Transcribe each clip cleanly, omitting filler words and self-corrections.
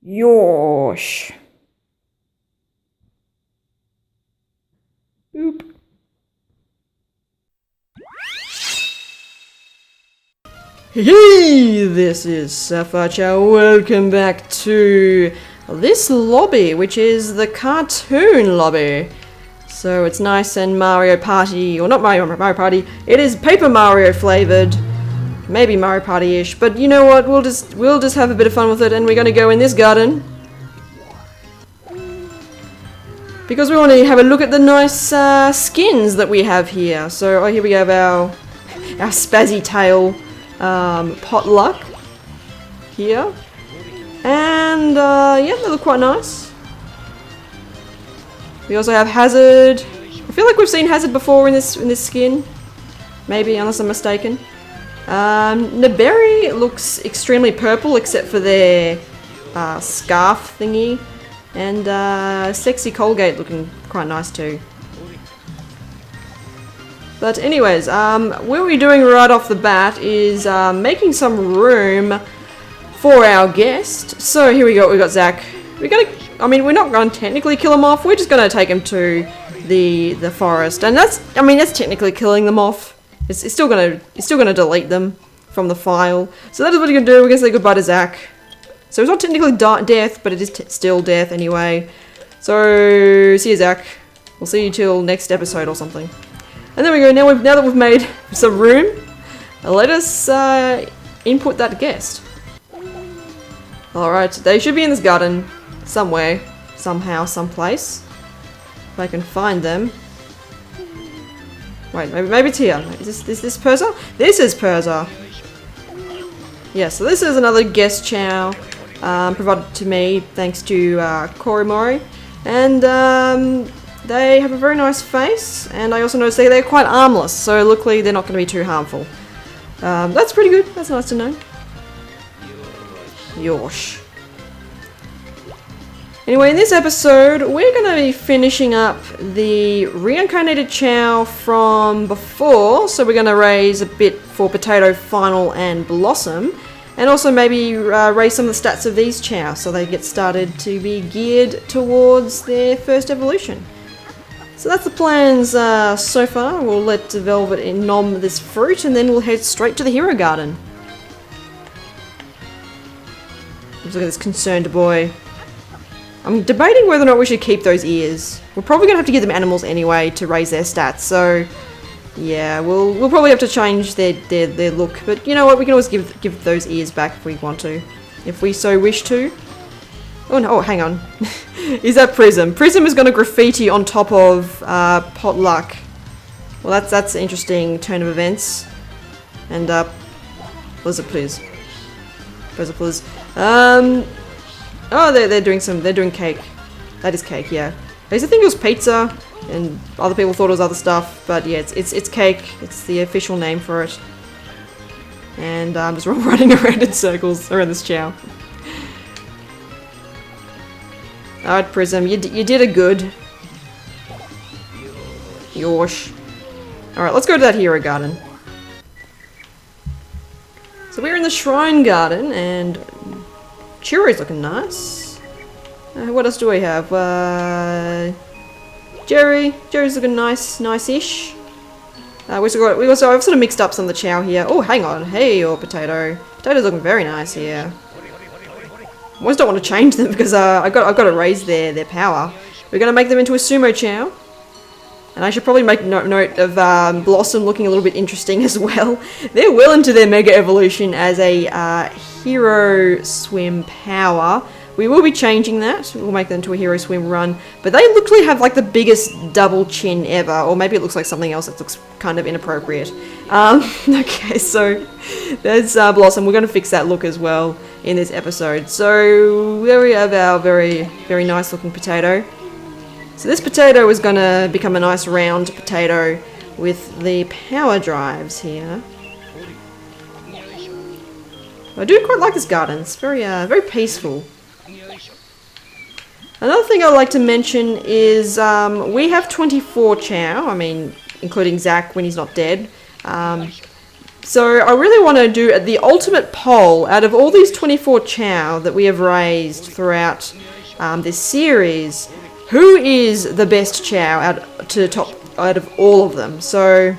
Yosh. Oop. Hey, this is SapphireChao. Welcome back to this lobby, which is the cartoon lobby. So it's nice and Mario Party, or not Mario Party, it is Paper Mario flavored. Maybe Mario Party-ish, but you know what, we'll just have a bit of fun with it, and we're gonna go in this garden. Because we want to have a look at the nice skins that we have here. So here we have our Spazzy Tail potluck here. And yeah, they look quite nice. We also have Hazard. I feel like we've seen Hazard before in this skin. Maybe, unless I'm mistaken. Naberry looks extremely purple except for their scarf thingy. And Sexy Colgate looking quite nice too. But anyways, what we're doing right off the bat is making some room for our guest. So here we go, we got Zach. We're not going to technically kill him off, we're just going to take him to the forest. And that's technically killing them off. It's still gonna delete them from the file. So that is what you're gonna do, we're gonna say goodbye to Zach. So it's not technically death, but it is still death anyway. So, see you, Zach. We'll see you till next episode or something. And there we go. Now that we've made some room, let us input that guest. Alright, they should be in this garden somewhere, somehow, someplace. If I can find them. Wait, maybe it's here. Is this Persa? This is Persa. Yeah, so this is another guest chow. Provided to me thanks to Korimori, and they have a very nice face, and I also noticed they're quite armless, so luckily they're not going to be too harmful. That's pretty good, that's nice to know. Yosh. Anyway, in this episode, we're going to be finishing up the reincarnated Chao from before, so we're going to raise a bit for Potato, Final, and Blossom. And also maybe raise some of the stats of these Chao so they get started to be geared towards their first evolution. So that's the plans so far. We'll let Velvet nom this fruit and then we'll head straight to the Hero Garden. Let's look at this concerned boy. I'm debating whether or not we should keep those ears. We're probably going to have to give them animals anyway to raise their stats, so yeah, we'll probably have to change their look, but you know what, we can always give those ears back if we want to, if we so wish to. Oh no, hang on. Is that Prism? Prism is going to graffiti on top of Potluck. Well, that's an interesting turn of events. And Blizzard, please. Blizzard, please. Oh, they're doing cake. That is cake, yeah. I think it was pizza, and other people thought it was other stuff, but yeah, it's cake. It's the official name for it. And I'm just running around in circles around this Chao. Alright, Prism, you did a good. Yosh. Alright, let's go to that Hero Garden. So we're in the Shrine Garden, and Churro's looking nice. What else do we have? Jerry's looking nice-ish. I've sort of mixed up some of the Chao here. Oh, hang on. Hey, your Potato. Potato's looking very nice here. I almost don't want to change them because I've got to raise their power. We're going to make them into a Sumo Chao. And I should probably make note of Blossom looking a little bit interesting as well. They're well into their Mega Evolution as a Hero Swim power. We will be changing that. We'll make them into a Hero Swim run. But they literally have like the biggest double chin ever. Or maybe it looks like something else that looks kind of inappropriate. Okay, so there's Blossom. We're going to fix that look as well in this episode. So there we have our very, very nice looking Potato. So this Potato is going to become a nice round potato with the power drives here. I do quite like this garden. It's very, very peaceful. Another thing I'd like to mention is we have 24 Chao, I mean, including Zach when he's not dead. So I really want to do the ultimate poll out of all these 24 Chao that we have raised throughout this series. Who is the best Chao out of all of them? So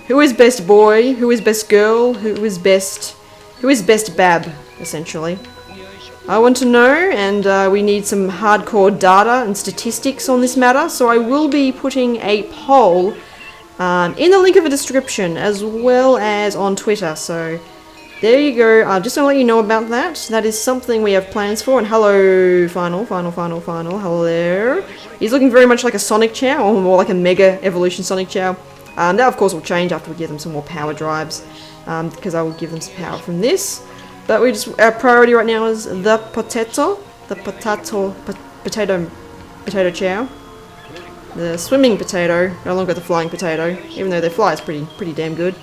who is best boy? Who is best girl? Who is best Bab, essentially? I want to know, and we need some hardcore data and statistics on this matter, so I will be putting a poll in the link of the description, as well as on Twitter, so there you go. Just to let you know about that. That is something we have plans for, and hello, Final, hello there. He's looking very much like a Sonic Chao, or more like a Mega Evolution Sonic Chao. That of course will change after we give them some more power drives, because I will give them some power from this. But our priority right now is the potato Chao. The swimming potato, no longer the flying potato, even though their fly is pretty damn good.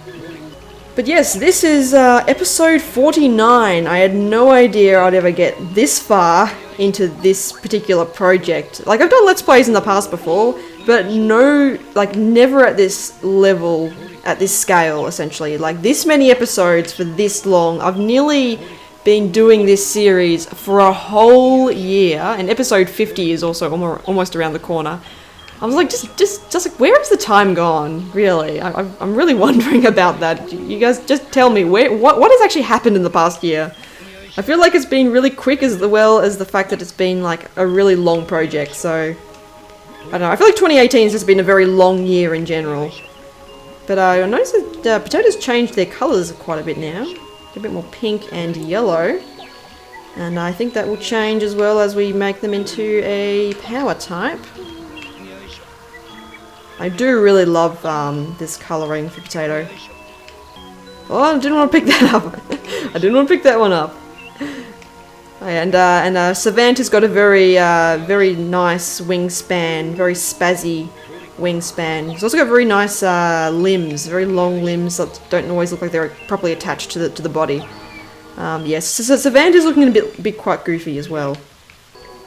But yes, this is episode 49. I had no idea I'd ever get this far into this particular project. Like, I've done Let's Plays in the past before, but never at this level, at this scale, essentially. Like, this many episodes for this long. I've nearly been doing this series for a whole year, and episode 50 is also almost around the corner. I was like, just like, where has the time gone, really? I'm really wondering about that. You guys just tell me, what has actually happened in the past year? I feel like it's been really quick, as well as the fact that it's been like a really long project, so I don't know. I feel like 2018 has just been a very long year in general. But I noticed that potatoes changed their colours quite a bit now. A bit more pink and yellow. And I think that will change as well as we make them into a power type. I do really love this colouring for potato. Oh, I didn't want to pick that up. I didn't want to pick that one up. And Savant has got a very nice wingspan, very spazzy wingspan. He's also got very nice limbs, very long limbs that don't always look like they're properly attached to the body. Yes, so Savant is looking a bit quite goofy as well.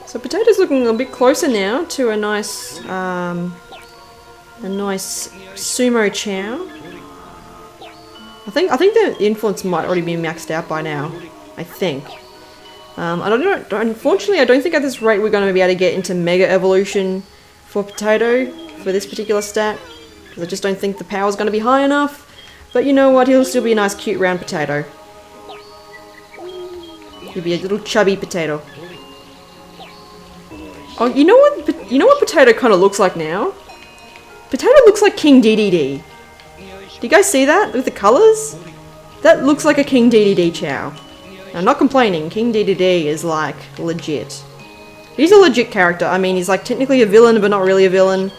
So Potato's looking a bit closer now to a nice sumo Chao. I think the influence might already be maxed out by now. I think. I don't know. Unfortunately, I don't think at this rate we're going to be able to get into Mega Evolution for Potato for this particular stat, because I just don't think the power is going to be high enough. But you know what? He'll still be a nice, cute, round potato. He'll be a little chubby potato. Oh, you know what? You know what Potato kind of looks like now? Potato looks like King DDD. Do you guys see that with the colours? That looks like a King DDD Chao. I'm not complaining. King DDD is like legit. He's a legit character. I mean, he's like technically a villain, but not really a villain.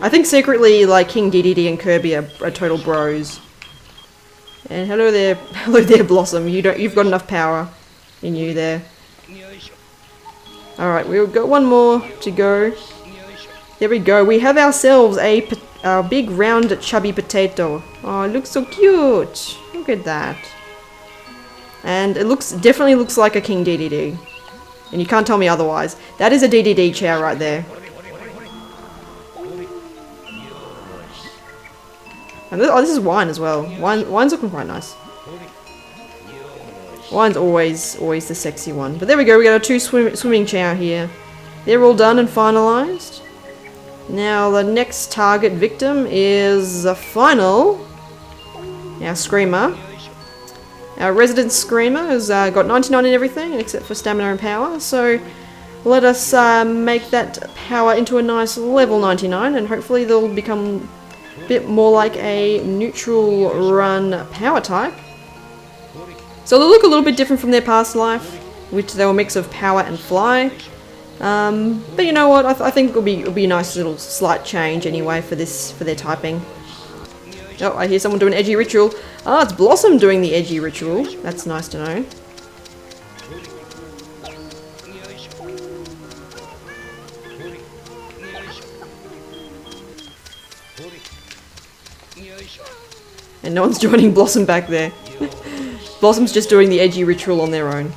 I think secretly, like, King DDD and Kirby are total bros. And hello there, Blossom. You've got enough power in you there. All right, we've got one more to go. There we go. We have ourselves a big round chubby potato. Oh, it looks so cute. Look at that. And it definitely looks like a King DDD. And you can't tell me otherwise. That is a DDD Chao right there. And this is Wine as well. Wine's looking quite nice. Wine's always the sexy one. But there we go. We got our two swimming Chao here. They're all done and finalized. Now the next target victim is the final. Our Screamer. Our resident Screamer has got 99 in everything except for stamina and power. So let us make that power into a nice level 99, and hopefully they'll become a bit more like a neutral run power type. So they'll look a little bit different from their past life, which they were a mix of power and fly. But you know what? I think it'll be a nice little slight change anyway for their typing. Oh, I hear someone doing an edgy ritual. Ah, it's Blossom doing the edgy ritual. That's nice to know. And no one's joining Blossom back there. Blossom's just doing the edgy ritual on their own.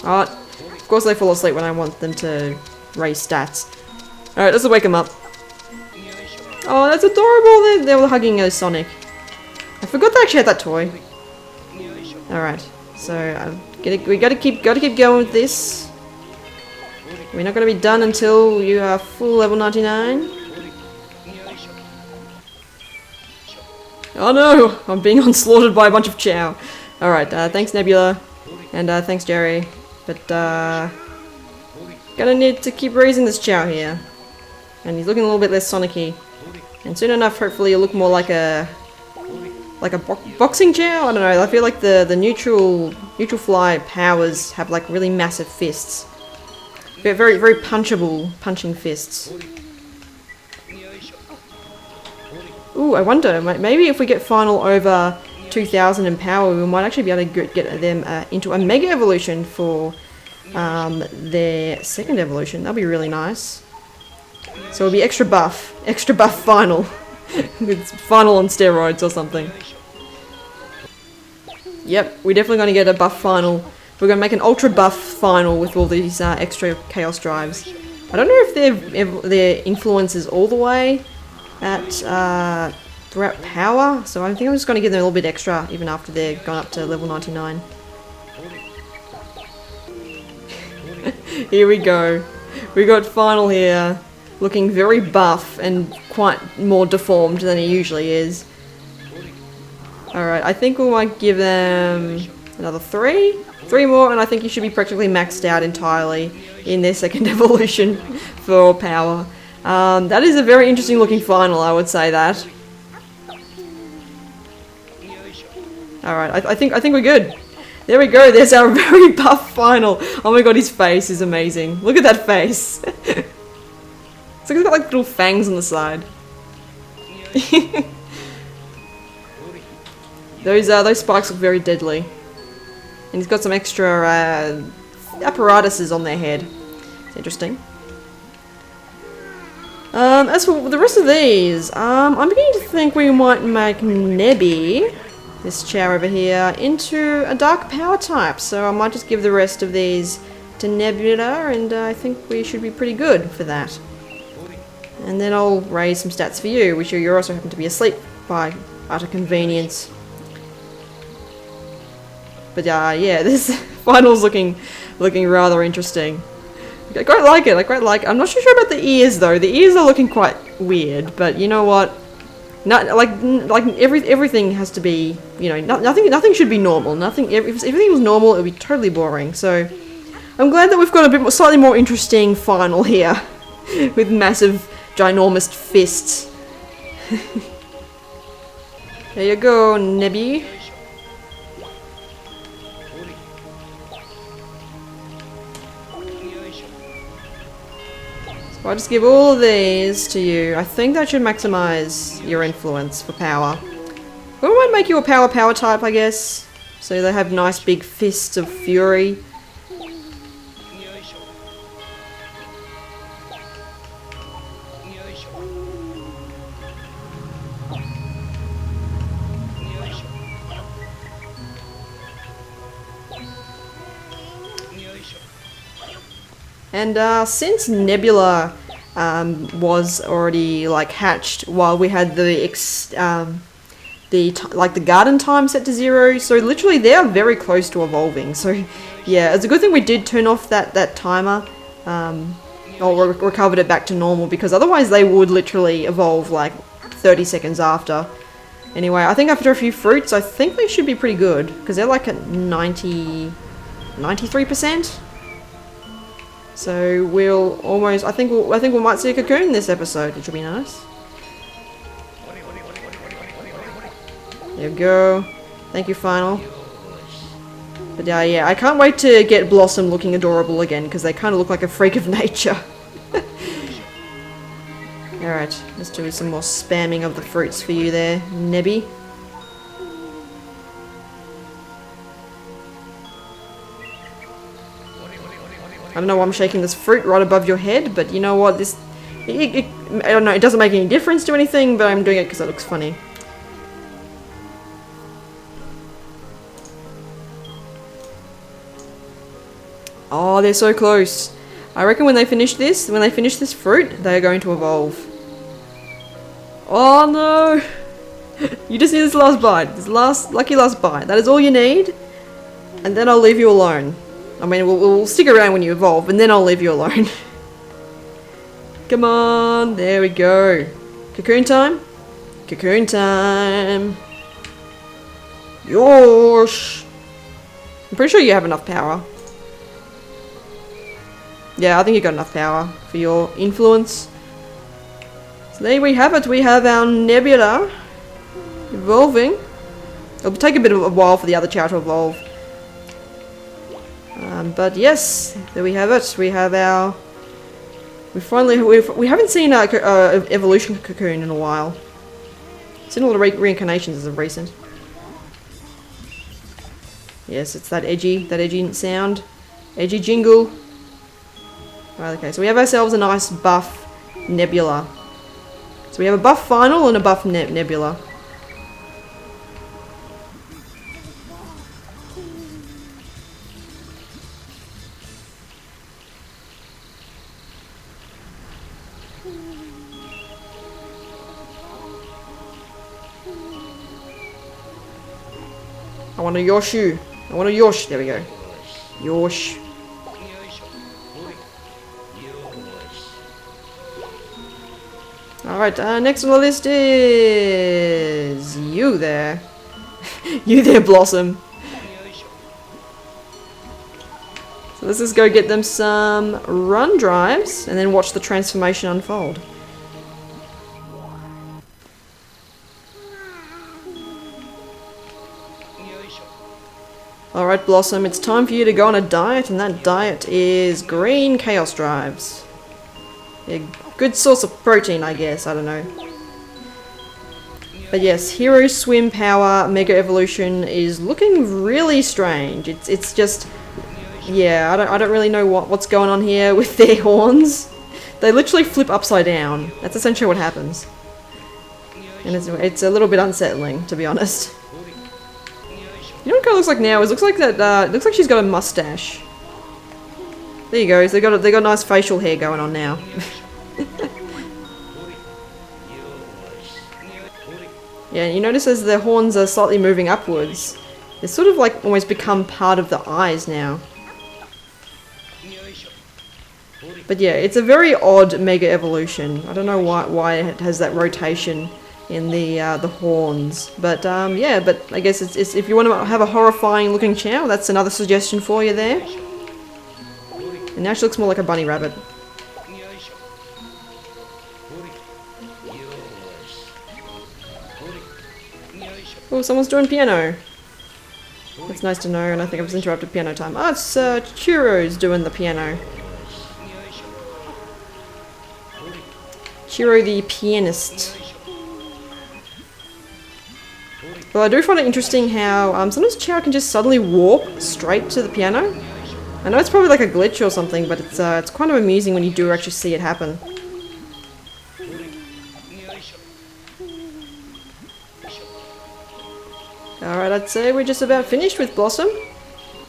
Of course they fall asleep when I want them to raise stats. Alright, let's wake him up. Oh, that's adorable. They were hugging Sonic. I forgot they actually had that toy. Alright, so we gotta keep going with this. We're not gonna be done until you are full level 99. Oh no! I'm being onslaughted by a bunch of Chao. Alright, thanks Nebula. And thanks Jerry. But gonna need to keep raising this Chao here. And he's looking a little bit less Sonic-y. And soon enough, hopefully he'll look more like a boxing Chao? I don't know, I feel like the neutral fly powers have like really massive fists. Very, very punchable, punching fists. Ooh, I wonder, maybe if we get final over 2000 in power, we might actually be able to get them into a Mega Evolution for their second evolution. That'll be really nice. So it'll be extra buff final. It's final on steroids or something. Yep, we're definitely going to get a buff final. We're going to make an ultra buff final with all these extra chaos drives. I don't know if their influence is all the way at throughout power, so I think I'm just going to give them a little bit extra even after they're gone up to level 99. Here we go. We got final here, looking very buff and quite more deformed than he usually is. Alright, I think we might give them another 3 more, and I think you should be practically maxed out entirely in their second evolution for power. That is a very interesting looking final, I would say that. Alright, I think we're good. There we go, there's our very buff final. Oh my god, his face is amazing. Look at that face. It's like he's got like little fangs on the side. Those spikes look very deadly. And he's got some extra apparatuses on their head. It's interesting. As for the rest of these, I'm beginning to think we might make Nebby, this Chao over here, into a dark power type. So I might just give the rest of these to Nebula, and I think we should be pretty good for that. And then I'll raise some stats for you, which you also happen to be asleep by utter convenience. But yeah, this final's looking rather interesting. I quite like it. I quite like it. I'm not sure about the ears though. The ears are looking quite weird, but you know what? Not like everything has to be, you know, nothing should be normal. If everything was normal, it would be totally boring. So I'm glad that we've got a bit more, slightly more interesting final here with massive, ginormous fists. There you go, Nebby. So I'll just give all of these to you. I think that should maximize your influence for power. We might make you a power type, I guess. So they have nice big fists of fury. And since Nebula was already like hatched while we had the garden time set to 0, so literally they are very close to evolving. So yeah, it's a good thing we did turn off that timer, or recovered it back to normal, because otherwise they would literally evolve like 30 seconds after. Anyway, I think after a few fruits, I think they should be pretty good, because they're like at 93%. So we'll almost, I think we might see a cocoon this episode, which will be nice. There we go. Thank you, Final. But yeah, I can't wait to get Blossom looking adorable again, because they kind of look like a freak of nature. Alright, let's do some more spamming of the fruits for you there, Nebby. I don't know why I'm shaking this fruit right above your head, but you know what, I don't know, it doesn't make any difference to anything, but I'm doing it because it looks funny. Oh, they're so close. I reckon when they finish this fruit, they are going to evolve. Oh no! You just need this last bite. This lucky last bite. That is all you need. And then I'll leave you alone. I mean, we'll stick around when you evolve, and then I'll leave you alone. Come on, there we go. Cocoon time? Cocoon time. Yosh! I'm pretty sure you have enough power. Yeah, I think you got enough power for your influence. So there we have it. We have our Nebula evolving. It'll take a bit of a while for the other Chao to evolve. But yes, there we have it. We have our... We haven't seen a evolution cocoon in a while. Seen a lot of reincarnations as of recent. Yes, it's that edgy sound. Edgy jingle. Right, okay, so we have ourselves a nice buff Nebula. So we have a buff Final and a buff Nebula. I want a Yoshu. I want a Yosh. There we go. Yosh. Alright, next on the list is... you there. You there, Blossom. So let's just go get them some run drives and then watch the transformation unfold. Alright, Blossom, it's time for you to go on a diet, and that diet is green chaos drives. A good source of protein, I guess, I don't know. But yes, Hero Swim Power Mega Evolution is looking really strange. It's just... yeah, I don't really know what's going on here with their horns. They literally flip upside down. That's essentially what happens. And it's a little bit unsettling, to be honest. You know what it kind of looks like now? It looks like that. It looks like she's got a mustache. There you go. So they got nice facial hair going on now. Yeah, you notice as the horns are slightly moving upwards, they sort of like almost become part of the eyes now. But yeah, it's a very odd mega evolution. I don't know why it has that rotation in the horns, but yeah, but I guess it's if you want to have a horrifying looking Chao, that's another suggestion for you there. And now she looks more like a bunny rabbit. Oh, someone's doing piano. That's nice to know, and I think I was interrupted piano time. Oh, it's Chiro's doing the piano. Chiro the pianist. Well, I do find it interesting how sometimes Chao can just suddenly warp straight to the piano. I know it's probably like a glitch or something, but it's kind of amusing when you do actually see it happen. Alright, I'd say we're just about finished with Blossom.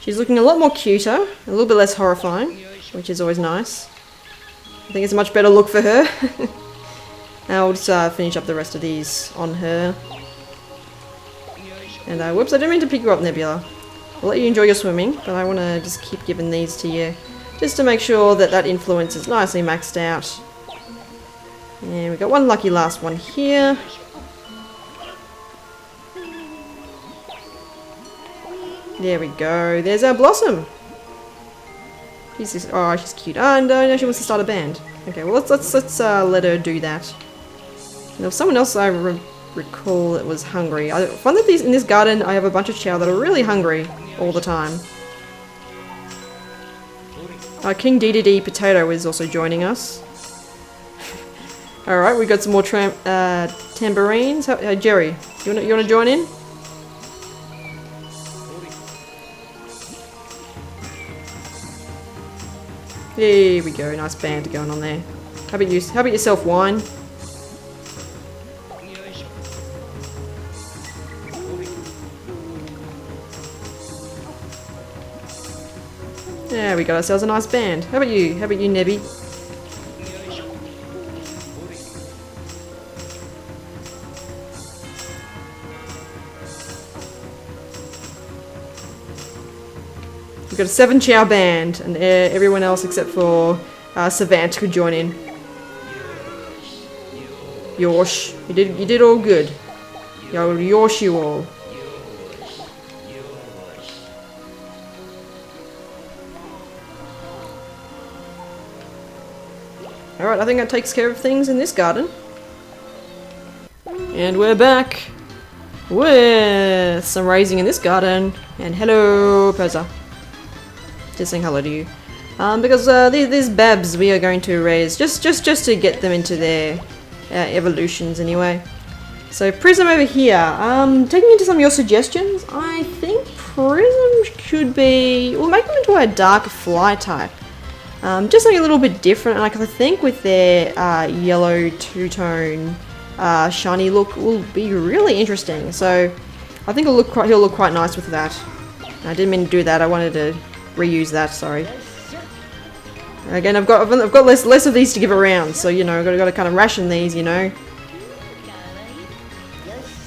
She's looking a lot more cuter, a little bit less horrifying, which is always nice. I think it's a much better look for her. Now we'll just finish up the rest of these on her. And whoops, I didn't mean to pick you up, Nebula. I'll let you enjoy your swimming, but I want to just keep giving these to you, just to make sure that that influence is nicely maxed out. And we got one lucky last one here. There we go. There's our Blossom. She's just, oh, she's cute. Oh, and now she wants to start a band. Okay, well let's let her do that. There was someone else I recall that was hungry. I find that in this garden I have a bunch of Chao that are really hungry all the time. King DDD Potato is also joining us. Alright, we got some more tambourines. Jerry, you wanna join in? There we go, nice band going on there. How about yourself, Wine? There we got ourselves a nice band. How about you? How about you, Nebby? We've got a 7 Chao band, and everyone else except for Savant could join in. Yosh, you did all good. Yo, yosh you all. Alright, I think that takes care of things in this garden. And we're back with some raising in this garden. And hello, Perza. Just saying hello to you. Because these babs we are going to raise just to get them into their evolutions anyway. So Prism over here. Taking into some of your suggestions, I think Prism should be. We'll make them into a dark fly type. Just something a little bit different, and I think with their yellow two-tone shiny look will be really interesting. So I think he'll look quite nice with that. I didn't mean to do that. I wanted to reuse that. Sorry. Again, I've got less of these to give around, so you know, I've got to kind of ration these, you know.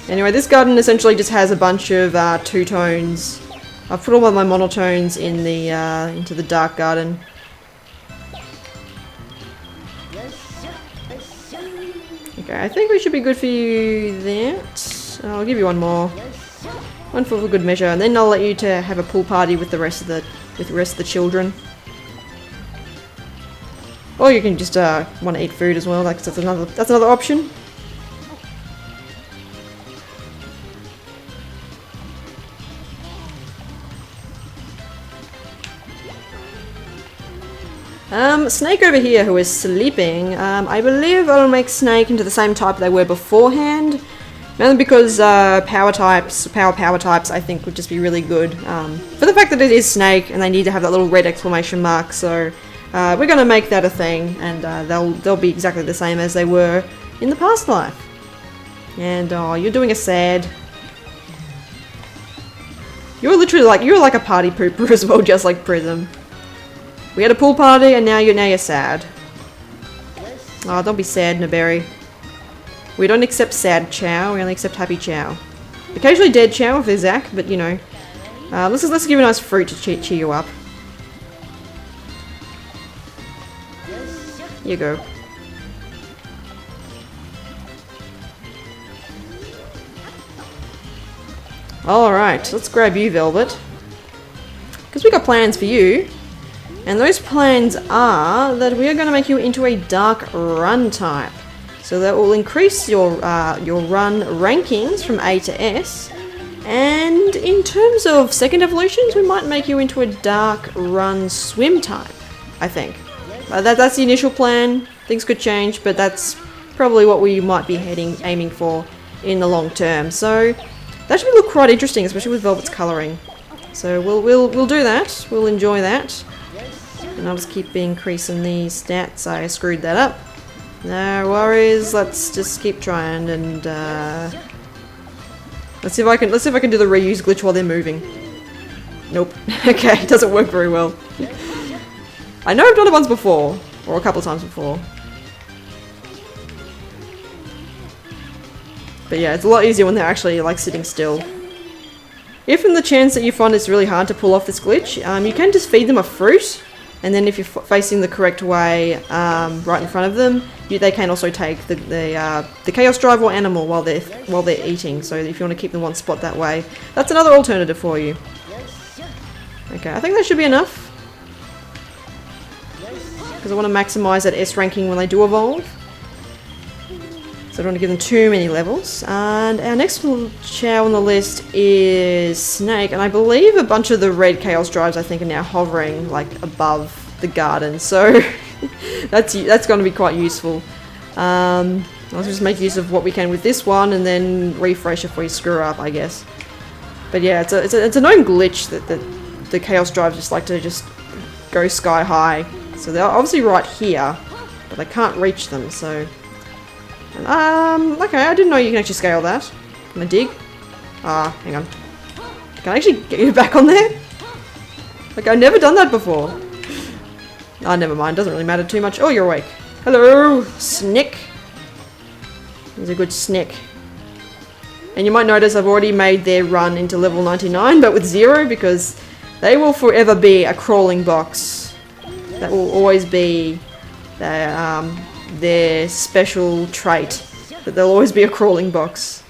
Anyway, this garden essentially just has a bunch of two-tones. I've put all of my monotones in the into the dark garden. Okay, I think we should be good for you that. I'll give you one more. One for good measure, and then I'll let you to have a pool party with the rest of the children. Or you can just want to eat food as well. Like that's another option. Snake over here who is sleeping, I believe I'll make Snake into the same type they were beforehand. Mainly because power types, I think would just be really good. For the fact that it is Snake and they need to have that little red exclamation mark, so we're going to make that a thing, and they'll be exactly the same as they were in the past life. And oh, you're doing a sad. You're like a party pooper as well, just like Prism. We had a pool party, and now you're sad. Oh, don't be sad, Naberry. We don't accept sad Chao. We only accept happy Chao. Occasionally dead Chao if there's Zach, but you know. Let's give you a nice fruit to cheer you up. Here you go. Alright, let's grab you, Velvet. Because we got plans for you. And those plans are that we are going to make you into a dark run type. So that will increase your run rankings from A to S. And in terms of second evolutions, we might make you into a dark run swim type, I think. That's the initial plan. Things could change, but that's probably what we might be aiming for in the long term. So that should look quite interesting, especially with Velvet's colouring. So we'll do that. We'll enjoy that. And I'll just keep increasing the stats. I screwed that up. No worries. Let's just keep trying, and let's see if I can do the reuse glitch while they're moving. Nope. Okay, it doesn't work very well. I know I've done it once before, or a couple of times before. But yeah, it's a lot easier when they're actually like sitting still. If in the chance that you find it's really hard to pull off this glitch, you can just feed them a fruit. And then if you're facing the correct way, right in front of them, they can also take the Chaos Drive or Animal while they're eating. So if you want to keep them one spot that way, that's another alternative for you. Okay, I think that should be enough. Because I want to maximize that S ranking when they do evolve. So I don't want to give them too many levels. And our next Chao on the list is Snake, and I believe a bunch of the red Chaos Drives I think are now hovering like above the garden, so that's going to be quite useful. Let's just make use of what we can with this one, and then refresh if we screw up, I guess. But yeah, it's a known glitch that the Chaos Drives just like to just go sky high. So they're obviously right here, but I can't reach them. So. Okay, I didn't know you can actually scale that. Can I dig? Hang on. Can I actually get you back on there? Like, I've never done that before. Ah, never mind. Doesn't really matter too much. Oh, you're awake. Hello, Snick. He's a good Snick. And you might notice I've already made their run into level 99, but with 0, because they will forever be a crawling box. That will always be their special trait. That they'll always be a crawling box.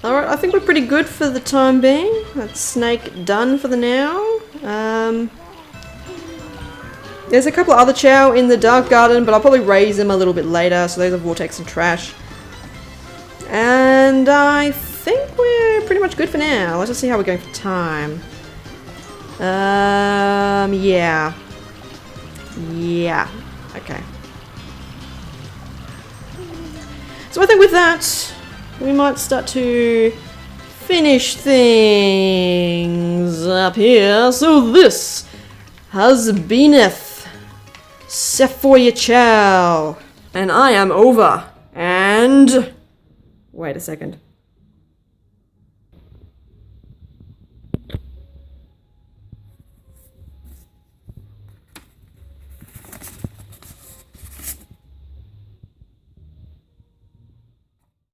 Alright, I think we're pretty good for the time being. That's Snake done for the now. There's a couple of other Chao in the Dark Garden, but I'll probably raise them a little bit later, so those are Vortex and Trash. And I think we're pretty much good for now. Let's just see how we're going for time. Yeah. Yeah. Okay. So I think with that, we might start to finish things up here. So this has beeneth SapphireChao, and I am over. And wait a second.